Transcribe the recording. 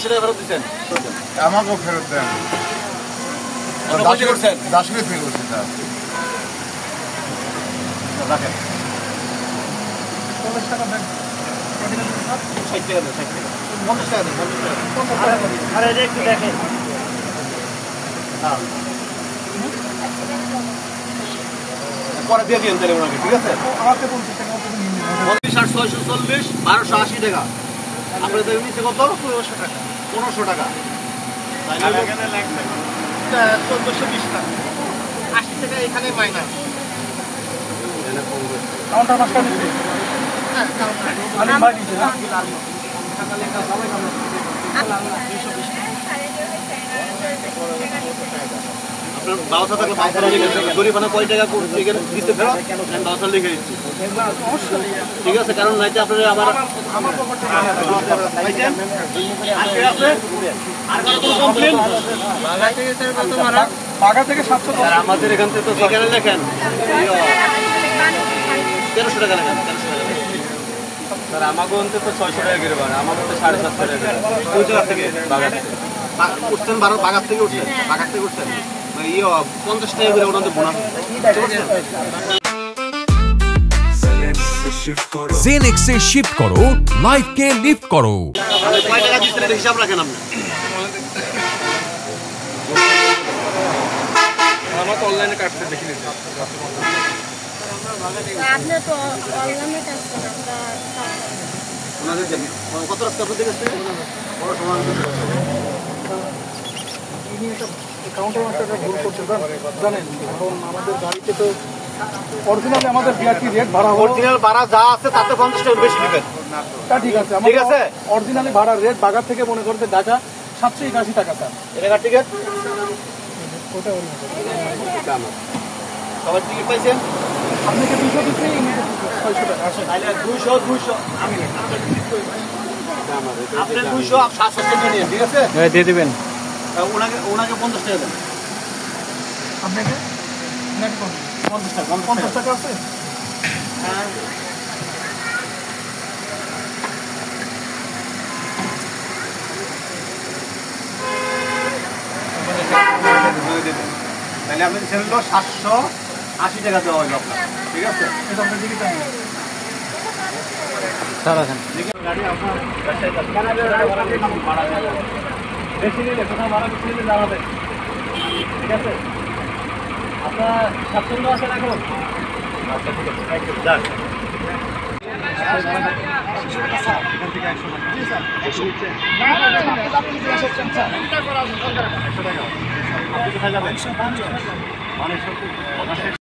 টাকা ফেরত দিচ্ছেন? আমাকেও ফেরত দেন। দাসুরে ফেরত করছি স্যার। রাখেন 40 টাকা দেন। 60 টাকা দেন, 60 টাকা। 50 টাকা দেন, 50 টাকা। আরে একটু দেখেন। পরে দিয়ে দিন তাহলে ওনাকে, ঠিক আছে? আমাকে 50 টাকা মতো নিয়ে নিন। 40 আর 640 1280 টাকা। আপনাদের নিচে কত? 1500 টাকা। 1500 টাকা। এখানে লাগবে 1420 টাকা। 80 টাকা এখানে মাইনাস। কাউন্টার মাস্টার নিচ্ছে। হ্যাঁ, কাউন্টার। আলিম ভাই নিচ্ছে না? টাকা লেখা সবাই কামনা। 220 টাকা। আপনার বাউসা থাকলে বাউসা লিখে দিচ্ছি। জরিমানা কয় টাকা এখানে দিতে ফেরত? আমি বাউসা লিখে দিচ্ছি। ঠিক আছে, কারণ নাইতে আপনারা আমার বাগা থেকে 710 আমাদের এখান থেকে তো এখানে লেখেন 1300 টাকা লেখেন। 1300 টাকা স্যার আমাকে অন্তত 600 টাকা করে বাড়ে, আমাকে তো 750 টাকা। ওই জায়গা থেকে বাগান থেকে উঠছেন, বাগার থেকে উঠছেন, বাগার থেকে উঠছেন 50 টাকা করে ওনাদের বোনাস। জেনেক্সে শিফট করো, লাইফকে লিফট করো। কয় টাকা দিচ্ছেন এটা হিসাব রাখেন আপনি। আমার তো অনলাইনে কাটতে দেখি নিতে। আপনি তো অনলাইনে কাজ করেন। ওনাদের দেবেন কত রাস্তা আপনাদের কাছে বড় সমান। কাউন্টার মাস্টারটা ভুল করছে জানেন, এখন আমাদের গাড়িতে তো অরিজিনালি আমাদের বিআরটি রেট ভাড়া হলো, অরিজিনাল ভাড়া যা আছে তাতে 50 টাকা বেশি দিবেন। তা ঠিক আছে। ঠিক আছে। অরিজিনালি ভাড়ার রেট বাগার থেকে মনে করতে ঢাকা 781 টাকা স্যার। এটা টিকিট ওটা সবার টিকিট পাইছেন? আপনাকে 200 দিচ্ছি, 600 টাকা আসেন। তাহলে 200 আমি আপনার 200 আর 700 টাকা নিয়ে, ঠিক আছে? দিয়ে দিবেন। ওনাকে 50 টাকা দেন। আপনাকে নাকি 50 টাকা 50 টাকা আছে? তাহলে আপনি ছেলে 780 টাকা দেওয়া হইল আপনার, ঠিক আছে? এটা আপনার দিকে টানি। স্যার আছেন। গাড়ি আপনার বেশি নিলে কোথাও ভাড়া বেশি নিলে জানাবেন, ঠিক আছে? আপনার স্বাচ্ছন্দ্য আছেন এখন? আচ্ছা, ঠিক আছে, যান। এখান থেকে 100 টাকা। জি স্যার, 100 নিচ্ছেন। আপনি কোথায় যাবেন? মানে